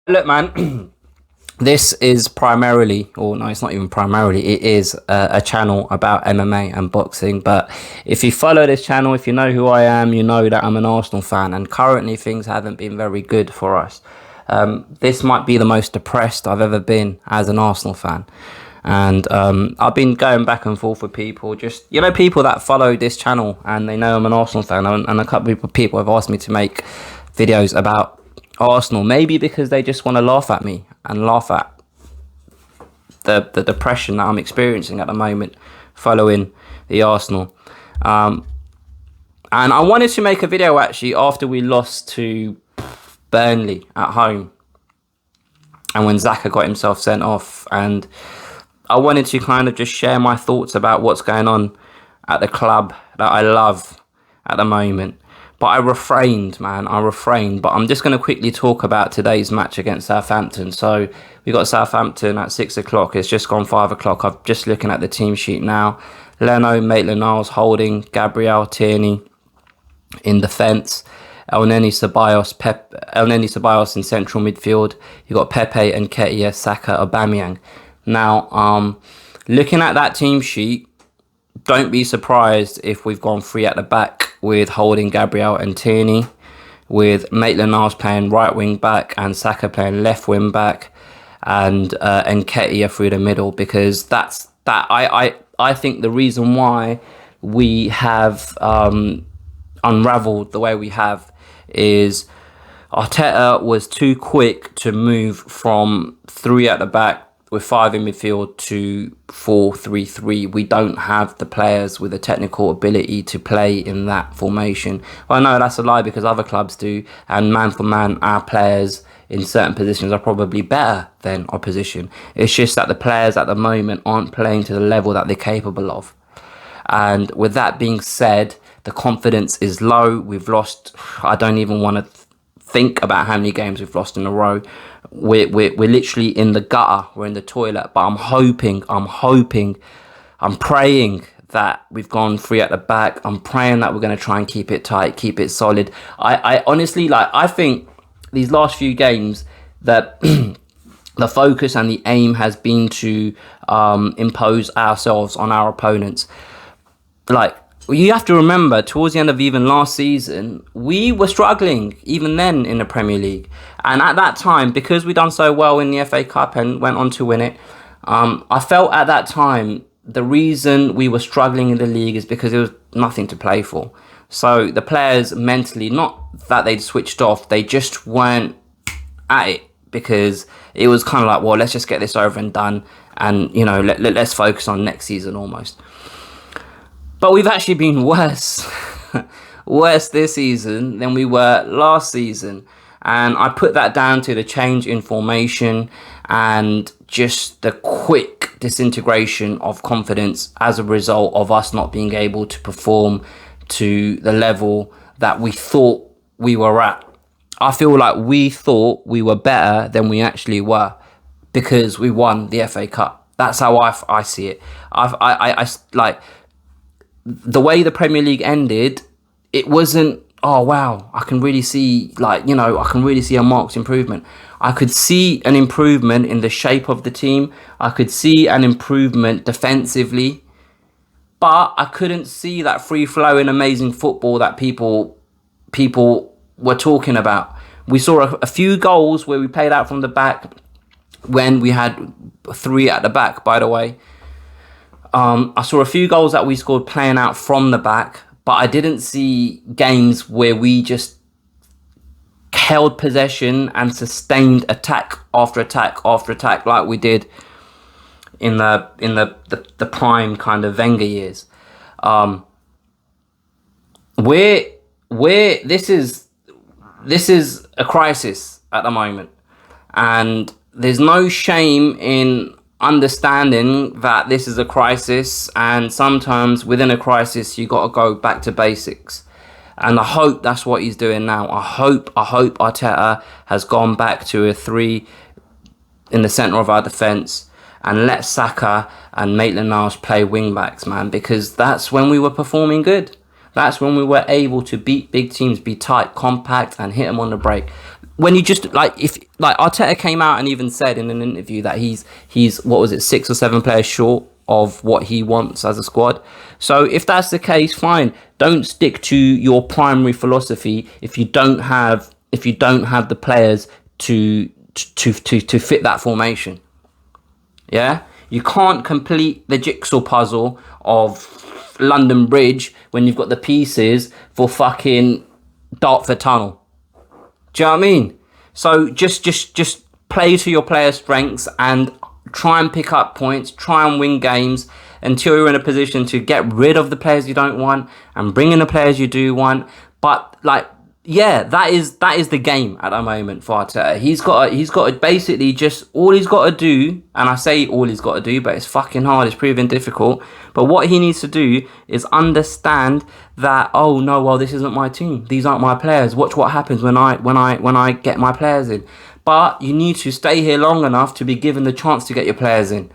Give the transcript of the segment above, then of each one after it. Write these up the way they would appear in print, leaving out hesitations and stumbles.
Look, man, this is primarily, or no, it's not even primarily, it is a channel about MMA and boxing. But if you follow this channel, if you know who I am, you know that I'm an Arsenal fan, and currently things haven't been very good for us. This might be the most depressed I've ever been as an Arsenal fan. And I've been going back and forth with people, just, people that follow this channel and they know I'm an Arsenal fan. And a couple of people have asked me to make videos about Arsenal, maybe because they just want to laugh at me and laugh at the depression that I'm experiencing at the moment following the Arsenal. And I wanted to make a video actually after we lost to Burnley at home and when Xhaka got himself sent off, and I wanted to kind of just share my thoughts about what's going on at the club that I love at the moment. But I refrained. But I'm just going to quickly talk about today's match against Southampton. So we got Southampton at 6 o'clock. It's just gone 5 o'clock. I'm just looking at the team sheet now. Leno, Maitland-Niles, Holding, Gabriel, Tierney in defence. Elneny Ceballos in central midfield. You've got Pepe and Nketiah, Saka, Aubameyang. Now, looking at that team sheet, don't be surprised if we've gone three at the back with Holding, Gabriel and Tierney, with Maitland-Niles playing right wing back and Saka playing left wing back, and Nketiah through the middle, because I think the reason why we have unravelled the way we have is Arteta was too quick to move from three at the back with five in midfield to 4-3-3. We don't have the players with the technical ability to play in that formation. Well, no, that's a lie, because other clubs do, and man for man, our players in certain positions are probably better than opposition. It's just that the players at the moment aren't playing to the level that they're capable of. And with that being said, the confidence is low. We've lost, I don't even want to think about how many games we've lost in a row. We're literally in the gutter. We're in the toilet. But I'm praying that we've gone three at the back. I'm praying that we're going to try and keep it tight, keep it solid. I honestly, I think these last few games that the focus and the aim has been to impose ourselves on our opponents. You have to remember, towards the end of even last season, we were struggling even then in the Premier League. And at that time, because we'd done so well in the FA Cup and went on to win it, I felt at that time the reason we were struggling in the league is because there was nothing to play for. So the players mentally, not that they'd switched off, they just weren't at it, because it was kind of like, well, let's just get this over and done, and let's focus on next season almost. But we've actually been worse this season than we were last season. And I put that down to the change in formation and just the quick disintegration of confidence as a result of us not being able to perform to the level that we thought we were at. I feel like we thought we were better than we actually were because we won the FA Cup. That's how I see it. I like... The way the Premier League ended, it wasn't, oh wow, I can really see a marked improvement. I could see an improvement in the shape of the team. I could see an improvement defensively, but I couldn't see that free-flowing, amazing football that people were talking about. We saw a few goals where we played out from the back when we had three at the back, by the way. I saw a few goals that we scored playing out from the back, but I didn't see games where we just held possession and sustained attack after attack after attack like we did in the prime kind of Wenger years. This is a crisis at the moment, and there's no shame in understanding that this is a crisis, and sometimes within a crisis you got to go back to basics, and I hope that's what he's doing now. I hope Arteta has gone back to a three in the centre of our defence and let Saka and Maitland-Niles play wing backs, man, because that's when we were performing good. That's when we were able to beat big teams, be tight, compact, and hit them on the break. when you just like, if like Arteta came out and even said in an interview that he's what was it, 6 or 7 players short of what he wants as a squad. So if that's the case, fine. Don't stick to your primary philosophy if you don't have the players to fit that formation. Yeah, you can't complete the jigsaw puzzle of London Bridge when you've got the pieces for fucking Dartford Tunnel. Do you know what I mean? So just play to your players' strengths and try and pick up points, try and win games until you're in a position to get rid of the players you don't want and bring in the players you do want. But like, yeah, that is the game at the moment for Arteta. He's got to basically just, all he's got to do, and I say all he's got to do, but it's fucking hard, it's proving difficult. But what he needs to do is understand that, oh no, well, this isn't my team. These aren't my players. Watch what happens when I get my players in. But you need to stay here long enough to be given the chance to get your players in.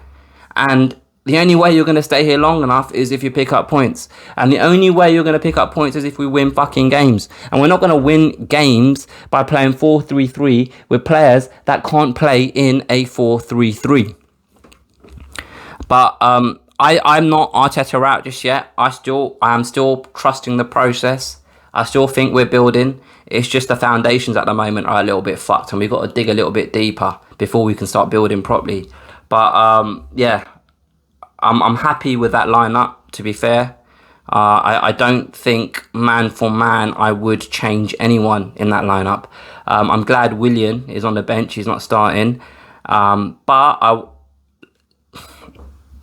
And the only way you're going to stay here long enough is if you pick up points. And the only way you're going to pick up points is if we win fucking games. And we're not going to win games by playing 4-3-3 with players that can't play in a 4-3-3. But I'm not Arteta out just yet. I am still trusting the process. I still think we're building. It's just the foundations at the moment are a little bit fucked, and we've got to dig a little bit deeper before we can start building properly. But yeah, I'm happy with that lineup, to be fair. I don't think man for man I would change anyone in that lineup. I'm glad Willian is on the bench. He's not starting. But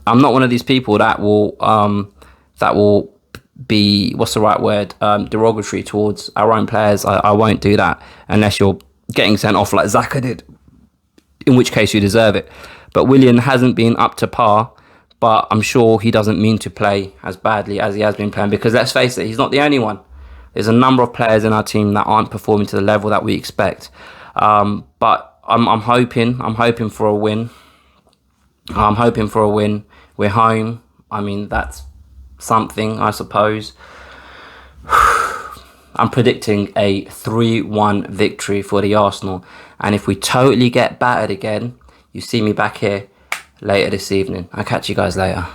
I'm not one of these people that will be, what's the right word, derogatory towards our own players. I won't do that unless you're getting sent off like Xhaka did, in which case you deserve it. But Willian hasn't been up to par. But I'm sure he doesn't mean to play as badly as he has been playing, because let's face it, he's not the only one. There's a number of players in our team that aren't performing to the level that we expect. But I'm hoping for a win. I'm hoping for a win. We're home. I mean, that's something, I suppose. I'm predicting a 3-1 victory for the Arsenal. And if we totally get battered again, you see me back here later this evening. I'll catch you guys later.